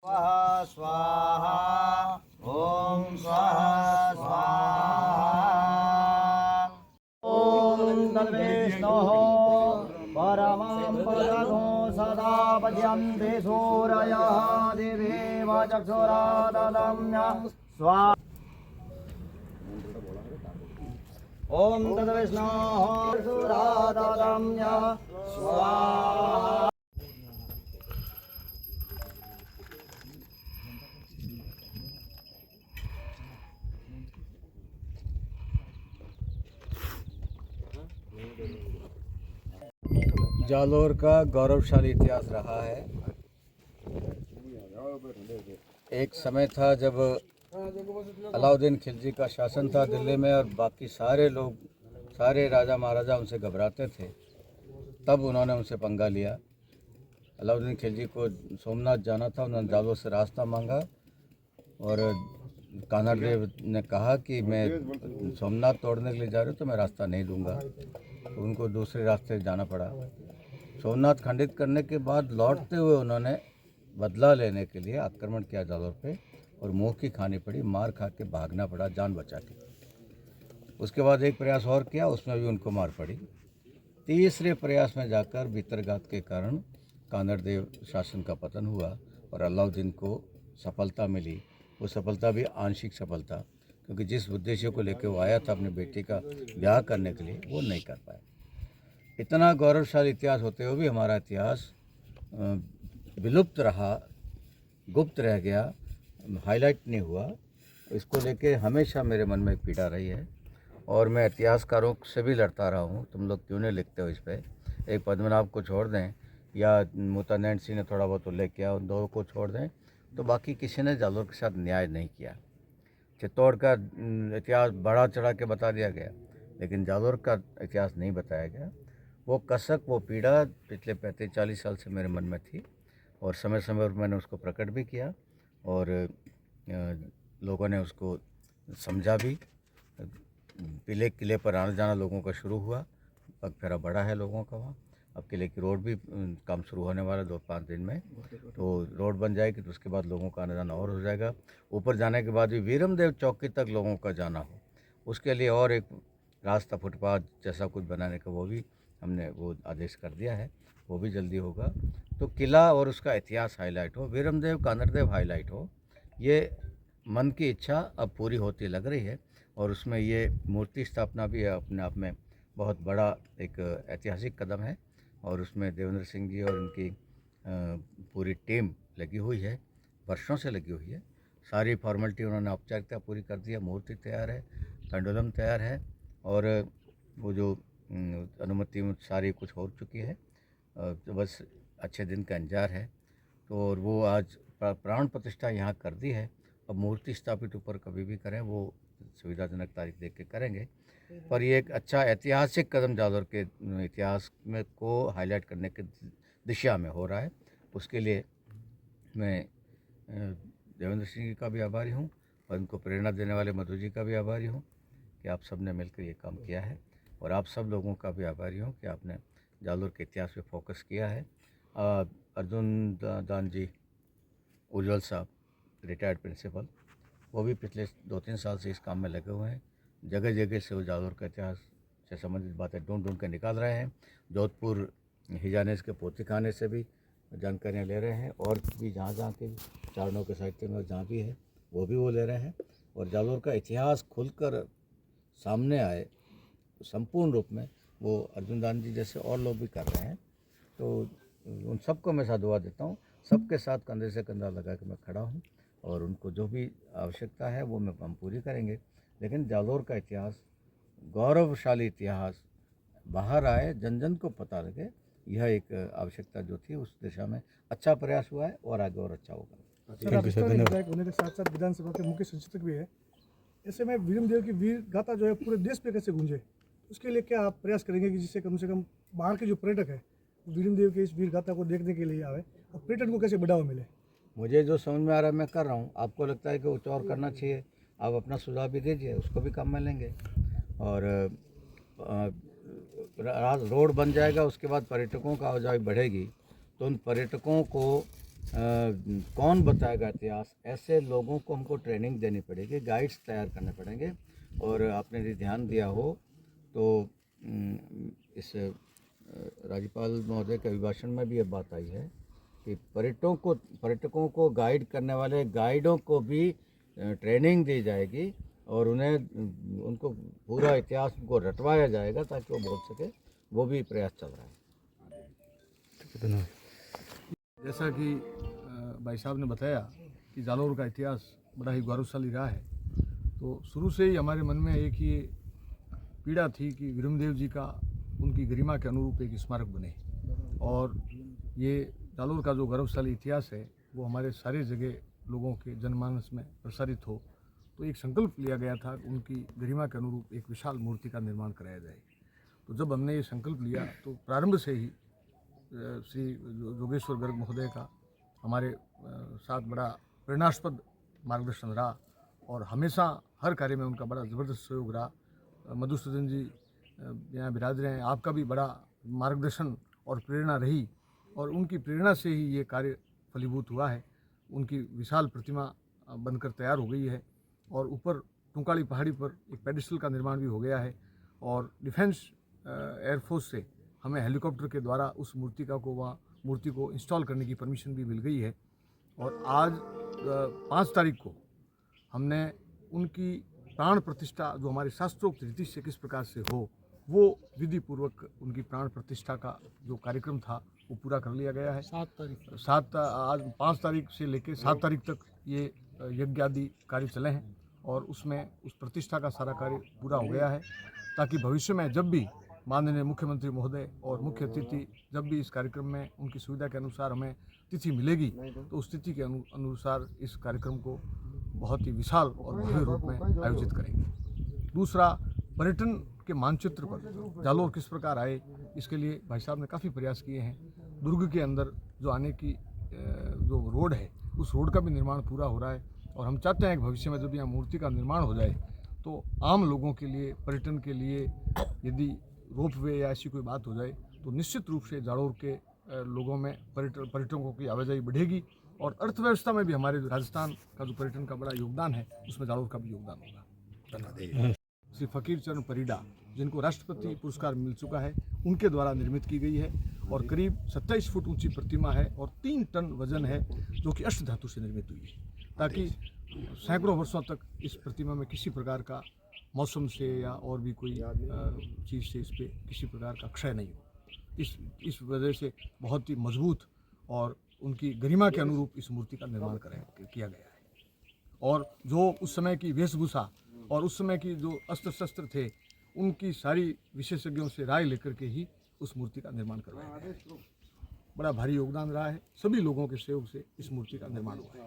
स्वाहा ओम स्वाहा स्वाहा ओम तद्विष्णोः परमं पदगो सदा पद्यन्ते सूरयः दिवेव चक्षुराददम्य स्वाहा ओम तद्विष्णोः चक्षुराददम्य स्वाहा। जालौर का गौरवशाली इतिहास रहा है। एक समय था जब अलाउद्दीन खिलजी का शासन था दिल्ली में और बाकी सारे लोग, सारे राजा महाराजा उनसे घबराते थे। तब उन्होंने उनसे पंगा लिया। अलाउद्दीन खिलजी को सोमनाथ जाना था, उन्होंने जालौर से रास्ता मांगा और कान्हा देव ने कहा कि मैं सोमनाथ तोड़ने के लिए जा रहा हूँ तो मैं रास्ता नहीं दूंगा, तो उनको दूसरे रास्ते जाना पड़ा। सोमनाथ खंडित करने के बाद लौटते हुए उन्होंने बदला लेने के लिए आक्रमण किया जालौर पे और मुँह की खानी पड़ी, मार खा के भागना पड़ा जान बचा के। उसके बाद एक प्रयास और किया, उसमें भी उनको मार पड़ी। तीसरे प्रयास में जाकर भीतरघात के कारण कानड़देव शासन का पतन हुआ और अलाउद्दीन को सफलता मिली। वो सफलता भी आंशिक सफलता, क्योंकि जिस उद्देश्य को लेकर वो आया था अपनी बेटी का ब्याह करने के लिए, वो नहीं कर पाया। इतना गौरवशाली इतिहास होते हुए भी हमारा इतिहास विलुप्त रहा, गुप्त रह गया, हाईलाइट नहीं हुआ। इसको लेके हमेशा मेरे मन में एक पीड़ा रही है और मैं इतिहासकारों से भी लड़ता रहा हूँ, तुम लोग क्यों नहीं लिखते हो इस पर। एक पद्मनाभ को छोड़ दें या मोतानैन सिंह ने थोड़ा बहुत उल्लेख किया, उन दो को छोड़ दें तो बाकी किसी ने जालौर के साथ न्याय नहीं किया। चित्तौड़ का इतिहास बढ़ा चढ़ा के बता दिया गया, लेकिन जालौर का इतिहास नहीं बताया गया। वो कसक, वो पीड़ा पिछले 35-40 साल से मेरे मन में थी और समय समय पर मैंने उसको प्रकट भी किया और लोगों ने उसको समझा भी। किले किले पर आना जाना लोगों का शुरू हुआ, पग फेरा बड़ा है लोगों का वहाँ। अब किले की रोड भी काम शुरू होने वाला 2-5 दिन में, तो रोड बन जाएगी तो उसके बाद लोगों का आना जाना और हो जाएगा। ऊपर जाने के बाद भी वीरमदेव चौकी तक लोगों का जाना हो, उसके लिए और एक रास्ता फुटपाथ जैसा कुछ बनाने का वो भी हमने वो आदेश कर दिया है, वो भी जल्दी होगा। तो किला और उसका इतिहास हाईलाइट हो, वीरमदेव कानड़देव हाईलाइट हो, ये मन की इच्छा अब पूरी होती लग रही है। और उसमें ये मूर्ति स्थापना भी अपने आप में बहुत बड़ा एक ऐतिहासिक कदम है और उसमें देवेंद्र सिंह जी और उनकी पूरी टीम लगी हुई है, वर्षों से लगी हुई है। सारी फॉर्मेलिटी उन्होंने औपचारिकता पूरी कर दी है, मूर्ति तैयार है, पेंडुलम तैयार है और वो जो अनुमति सारी कुछ हो चुकी है, तो बस अच्छे दिन का इंतजार है। तो और वो आज प्राण प्रतिष्ठा यहाँ कर दी है। अब मूर्ति स्थापित ऊपर कभी भी करें, वो सुविधाजनक तारीख देख के करेंगे। पर ये एक अच्छा ऐतिहासिक कदम जालौर के इतिहास में को हाईलाइट करने की दिशा में हो रहा है। उसके लिए मैं देवेंद्र सिंह जी का भी आभारी हूँ और उनको प्रेरणा देने वाले मधु जी का भी आभारी हूँ कि आप सब ने मिलकर ये काम किया है। और आप सब लोगों का भी आभारी हूँ कि आपने जालौर के इतिहास पे फोकस किया है। अर्जुन दान जी उज्ज्वल साहब, रिटायर्ड प्रिंसिपल, वो भी पिछले 2-3 साल से इस काम में लगे हुए हैं। जगह जगह से वो जालौर के इतिहास से संबंधित बातें ढूंढ ढूंढ कर निकाल रहे हैं। जोधपुर हिजानेस के पोथी खाने से भी जानकारियाँ ले रहे हैं और भी जहाँ जहाँ के चारणों के साहित्य में जहाँ भी है वो भी वो ले रहे हैं। और जालौर का इतिहास खुलकर सामने आए संपूर्ण रूप में, वो अर्जुन दान जी जैसे और लोग भी कर रहे हैं। तो उन सबको मैं साधुवाद देता हूँ। सबके साथ कंधे से कंधा लगा के मैं खड़ा हूँ और उनको जो भी आवश्यकता है वो हम पूरी करेंगे। लेकिन जालौर का इतिहास, गौरवशाली इतिहास बाहर आए, जन जन को पता लगे, यह एक आवश्यकता जो थी उस दिशा में अच्छा प्रयास हुआ है और आगे और अच्छा होगा। सर, आप विधायक होने के साथ साथ विधानसभा के मुख्य सचेतक भी है। ऐसे में वीरमदेव की वीर गाथा जो है पूरे देश पे कैसे गूंजे, उसके लिए क्या आप प्रयास करेंगे कि जिससे कम से कम बाहर के जो पर्यटक है वीरमदेव के इस वीर गाथा को देखने के लिए आवे और पर्यटन को कैसे बढ़ावा मिले? मुझे जो समझ में आ रहा है मैं कर रहा हूँ। आपको लगता है कि कुछ और करना चाहिए, आप अपना सुझाव भी दीजिए, उसको भी काम में लेंगे। और रोड बन जाएगा, उसके बाद पर्यटकों का आवाजाही बढ़ेगी तो उन पर्यटकों को कौन बताएगा इतिहास? ऐसे लोगों को हमको ट्रेनिंग देनी पड़ेगी, गाइड्स तैयार करने पड़ेंगे। और आपने यदि ध्यान दिया हो तो इस राज्यपाल महोदय के अभिभाषण में भी ये बात आई है कि पर्यटकों को गाइड करने वाले गाइडों को भी ट्रेनिंग दी जाएगी और उनको पूरा इतिहास को रटवाया जाएगा ताकि वो बोल सके। वो भी प्रयास चल रहा है। जैसा कि भाई साहब ने बताया कि जालौर का इतिहास बड़ा ही गौरवशाली रहा है, तो शुरू से ही हमारे मन में एक ये पीड़ा थी कि वीरमदेव जी का उनकी गरिमा के अनुरूप एक स्मारक बने। और ये जालौर का जो गौरवशाली इतिहास है वो हमारे सारे जगह लोगों के जनमानस में प्रसारित हो। तो एक संकल्प लिया गया था कि उनकी गरिमा के अनुरूप एक विशाल मूर्ति का निर्माण कराया जाए। तो जब हमने ये संकल्प लिया तो प्रारंभ से ही श्री जोगेश्वर गर्ग महोदय का हमारे साथ बड़ा प्रेरणास्पद मार्गदर्शन रहा और हमेशा हर कार्य में उनका बड़ा ज़बरदस्त सहयोग रहा। मधुसूदन जी यहाँ बिरादर हैं, आपका भी बड़ा मार्गदर्शन और प्रेरणा रही और उनकी प्रेरणा से ही ये कार्य फलीभूत हुआ है। उनकी विशाल प्रतिमा बनकर तैयार हो गई है और ऊपर टुंकाली पहाड़ी पर एक पेडिस्टल का निर्माण भी हो गया है और डिफेंस एयरफोर्स से हमें हेलीकॉप्टर के द्वारा उस मूर्ति को इंस्टॉल करने की परमिशन भी मिल गई है। और आज 5 तारीख को हमने उनकी प्राण प्रतिष्ठा जो हमारे शास्त्रोक्त रीति से किस प्रकार से हो वो विधि पूर्वक उनकी प्राण प्रतिष्ठा का जो कार्यक्रम था वो पूरा कर लिया गया है। 5 तारीख से लेकर 7 तारीख तक ये यज्ञ आदि कार्य चले हैं और उसमें उस प्रतिष्ठा का सारा कार्य पूरा हो गया है ताकि भविष्य में जब भी माननीय मुख्यमंत्री महोदय और मुख्य अतिथि जब भी इस कार्यक्रम में उनकी सुविधा के अनुसार हमें तिथि मिलेगी तो उस तिथि के अनुसार इस कार्यक्रम को बहुत ही विशाल और भव्य रूप में आयोजित करेंगे। दूसरा, पर्यटन के मानचित्र पर जालौर किस प्रकार आए, इसके लिए भाई साहब ने काफ़ी प्रयास किए हैं। दुर्ग के अंदर जो आने की जो रोड है उस रोड का भी निर्माण पूरा हो रहा है और हम चाहते हैं कि भविष्य में जब यहाँ मूर्ति का निर्माण हो जाए तो आम लोगों के लिए, पर्यटन के लिए यदि रोपवे या ऐसी कोई बात हो जाए तो निश्चित रूप से जालौर के लोगों में पर्यटकों की आवाजाही बढ़ेगी और अर्थव्यवस्था में भी हमारे राजस्थान का जो पर्यटन का बड़ा योगदान है उसमें जालौर का भी योगदान होगा। धन्यवाद। श्री फकीर चरण परिडा जिनको राष्ट्रपति पुरस्कार मिल चुका है उनके द्वारा निर्मित की गई है और करीब 27 फुट ऊंची प्रतिमा है और 3 टन वजन है जो कि अष्ट धातु से निर्मित हुई है ताकि सैकड़ों वर्षों तक इस प्रतिमा में किसी प्रकार का मौसम से या और भी कोई चीज़ से इस पर किसी प्रकार का क्षय नहीं हो। इस वजह से बहुत ही मजबूत और उनकी गरिमा के अनुरूप इस मूर्ति का निर्माण किया गया है। और जो उस समय की वेशभूषा और उस समय की जो अस्त्र शस्त्र थे उनकी सारी विशेषज्ञों से राय लेकर के ही उस मूर्ति का निर्माण करवाया गया है। बड़ा भारी योगदान रहा है, सभी लोगों के सहयोग से इस मूर्ति का निर्माण हुआ है।